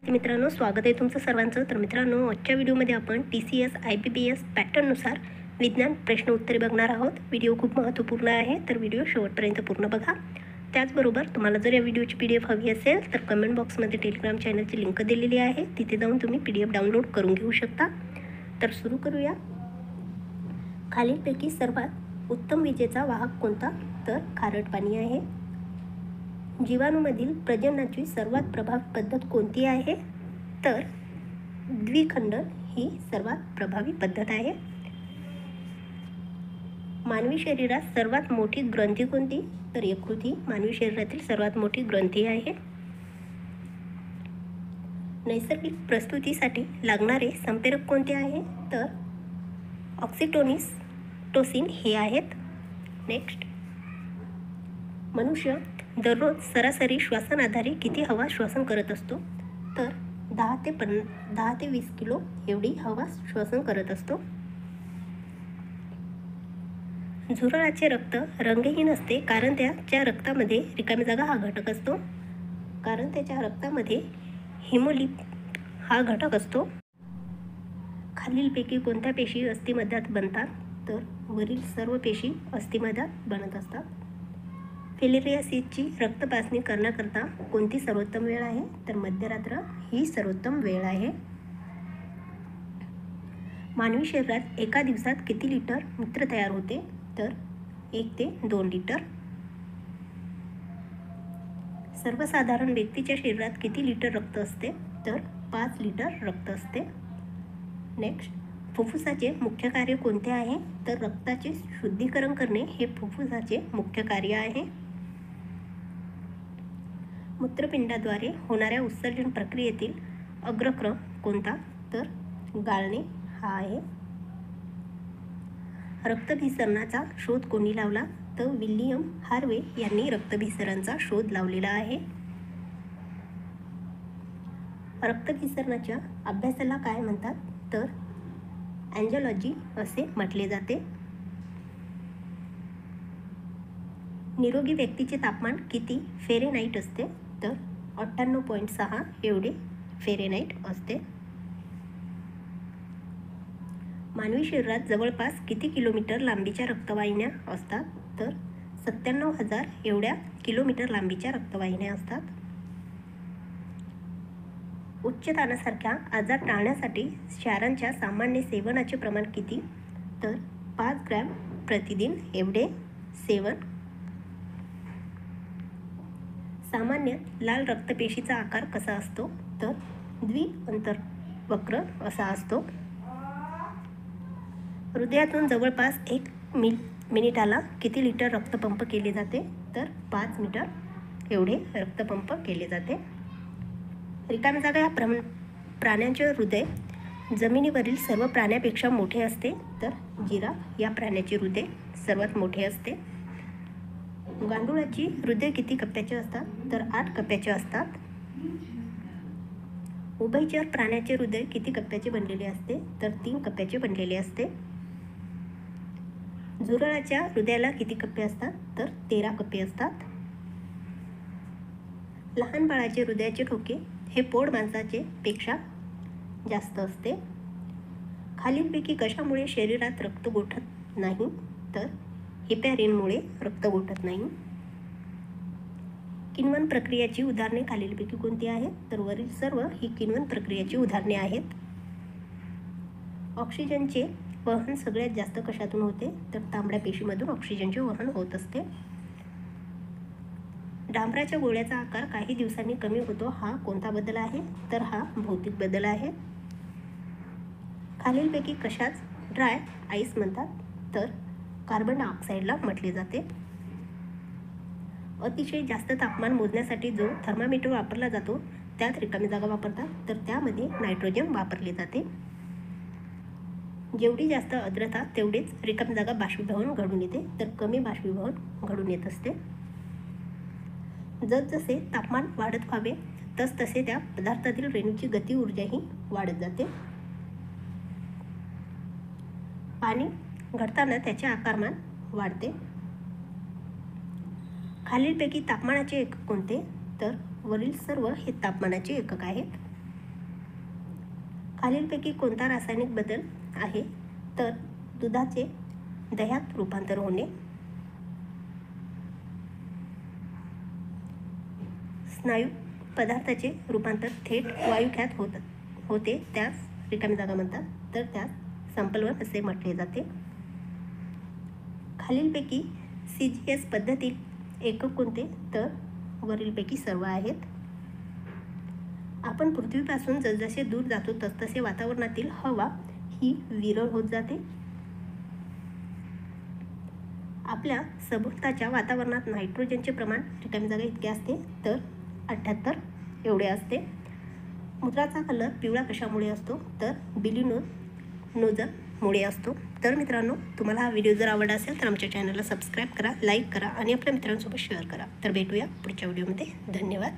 विद्यार्थी मित्रांनो, स्वागत आहे तुमचं सर्वांचं। तर मित्रांनो, आजच्या व्हिडिओमध्ये आपण TCS IBPS पॅटर्ननुसार विज्ञान प्रश्न उत्तरे बघणार आहोत। व्हिडिओ खूप महत्त्वपूर्ण आहे, तर व्हिडिओ शेवटपर्यंत पूर्ण बघा। त्याचबरोबर तुम्हाला जर या व्हिडिओची PDF हवी असेल तर कमेंट बॉक्समध्ये टेलिग्राम चॅनलची लिंक दिलेली आहे, तिथे जाऊन तुम्ही PDF डाउनलोड करून घेऊ शकता। तर सुरू करूया। खालीलपैकी सर्वात उत्तम विजेचा वाहक कोणता? तर खारट पाणी आहे। जीवाणूमधील प्रजननाची सर्वात प्रभावी पद्धत कोणती आहे? तर द्विखंडन ही सर्वात प्रभावी पद्धत आहे। मानवी शरीरात सर्वात मोठी ग्रंथी कोणती? तर यकृत ही मानवी शरीरातील सर्वात मोठी ग्रंथी आहे। नैसर्गिक प्रस्तुतीसाठी लागणारे संप्रेरक कोणते आहे? तर ऑक्सिटोसिन हे आहेत। नेक्स्ट, मनुष्य दररोज सरासरी श्वासांआधारे किती हवा श्वसन करत असतो? तर 10 ते 20 किलो एवढी हवा श्वसन करत असतो। झुरळाचे रक्त रंगहीन असते कारण त्याच्या रक्तामध्ये रिकामी जागा हा घटक असतो। कारण त्याच्या रक्तामध्ये हिमोग्लोबिन हा घटक असतो। खालीलपैकी कोणत्या पेशी अस्थिमध्यात बनतात? तर वरील सर्व पेशी अस्थिमध्यात बनत असतात। फिलेरियासिसची रक्तपासणी करण्याकरता कोणती सर्वोत्तम वेळ आहे? तर मध्यरात्र ही सर्वोत्तम वेळ आहे। मानवी शरीरात एका दिवसात किती लिटर मूत्र तयार होते? तर 1 ते 2 लिटर। सर्वसाधारण व्यक्तीच्या शरीरात किती लिटर रक्त असते? तर 5 लिटर रक्त असते। नेक्स्ट, फुफ्फुसाचे मुख्य कार्य कोणते आहे? तर रक्ताचे शुद्धीकरण करणे हे फुफ्फुसाचे मुख्य कार्य आहे। मूत्रपिंडाद्वारे होणाऱ्या उत्सर्जन प्रक्रियेतील अग्रक्रम कोणता? तर गाळणे हा आहे। रक्तभिसरणाचा शोध कोणी लावला? तर विल्यम हार्वे यांनी रक्तभिसरणाचा शोध लावलेला आहे। रक्तभिसरणाच्या अभ्यासाला काय म्हणतात? तर अँजिओलॉजी असे म्हटले जाते। निरोगी व्यक्तीचे तापमान किती फेरेनाइट असते? तर 98.6 एवढे फेरेनाइट असते। मानवी शरीरात जवळपास किती किलोमीटर लांबीच्या रक्तवाहिन्या असतात? तर 97,000 एवढ्या किलोमीटर लांबीच्या रक्तवाहिन्या असतात। उच्च ताणासारख्या आजार टाळण्यासाठी क्षारांच्या सामान्य सेवनाचे प्रमाण किती? तर 5 ग्रॅम प्रतिदिन एवढे सेवन। सामान्य लाल रक्तपेशीचा आकार कसा असतो? तर द्विअंतर्वक्र असा असतो। हृदयातून जवळपास 1 मिनिटाला किती लिटर रक्तपंप केले जाते? तर 5 मीटर एवढे रक्तपंप केले जाते। रिकामी जागा या प्राण्यांचे हृदय जमिनीवरील सर्व प्राण्यापेक्षा मोठे असते। तर जिराफ या प्राण्याचे हृदय सर्वात मोठे असते। गांडुळाची हृदय किती कप्प्याचे असतात? तर 8 कप्प्याचे असतात। उभयचर प्राण्याचे हृदय किती कप्प्याचे बनलेले असते? तर 3 कप्प्याचे बनलेले असते। झुरळाच्या हृदयाला किती कप्पे असतात? तर 13 कप्पे असतात। लहान बाळाचे हृदयाचे ठोके हे पोड माणसाचे पेक्षा जास्त असते। खालीलपैकी कशामुळे शरीरात रक्त गोठत नाही? तर हेपॅरिनमुळे रक्त गोठत नाही। किण्वन प्रक्रियेची उदाहरणे खालीलपैकी कोणती आहेत? तर वरील सर्व ही किण्वन प्रक्रियेची उदाहरणे आहेत। ऑक्सिजनचे वहन सगळ्यात जास्त कशातून होते? तर तांबड्या पेशीमधून ऑक्सिजनचे वहन होत असते। डांबराच्या गोळ्याचा आकार काही दिवसांनी कमी होतो, हा कोणता बदल आहे? तर हा भौतिक बदल आहे। खालीलपैकी कशाच ड्राय आईस म्हणतात? तर कार्बन डायऑक्साईडला म्हटले जाते। अतिशय जास्त तापमान मोजण्यासाठी जो थर्मामीटर वापरला जातो त्यात रिकामी जागा वापरतात, तर त्यामध्ये नायट्रोजन वापरले जाते। जेवढी जास्त आर्द्रता तेवढेच रिकामी जागा बाष्पीभवन घडून येते, तर कमी बाष्पीभवन घडून येत असते। जसजसे तापमान वाढत व्हावे तसतसे त्या पदार्थातील रेणूची गती ऊर्जाही वाढत जाते। पाणी घडताना त्याचे आकारमान वाढते। खालीलपैकी तापमानाचे एकक कोणते? तर वरील सर्व हे तापमानाचे एकक आहेत। खालीलपैकी कोणता रासायनिक बदल आहे? तर दुधाचे दह्यात रूपांतर होणे, स्नायू पदार्थाचे रूपांतर थेट वायुख्यात होते, त्यास रिकामी जागा म्हणतात, तर त्यास संपलवन असे म्हटले जाते. खालीलपैकी CGS पद्धतीत एकक कोणते? तर वरीलपैकी सर्व आहेत. आपण पृथ्वीपासून जसजसे दूर जातो तसतसे वातावरणातील हवा ही विरळ होत जाते. आपल्या सभोवताच्या वातावरणात नायट्रोजनचे प्रमाण रिकामी जागा इतके असते, तर 78 एवढे असते. मूत्राचा कलर पिवळा कशामुळे असतो? तर बिलिनोझलमुळे असतो. तर मित्रांनो, तुम्हाला हा व्हिडिओ जर आवडला असेल तर आमच्या चॅनलला सबस्क्राईब करा, लाईक करा आणि आपल्या मित्रांसोबत शेअर करा. तर भेटूया पुढच्या व्हिडिओमध्ये. धन्यवाद.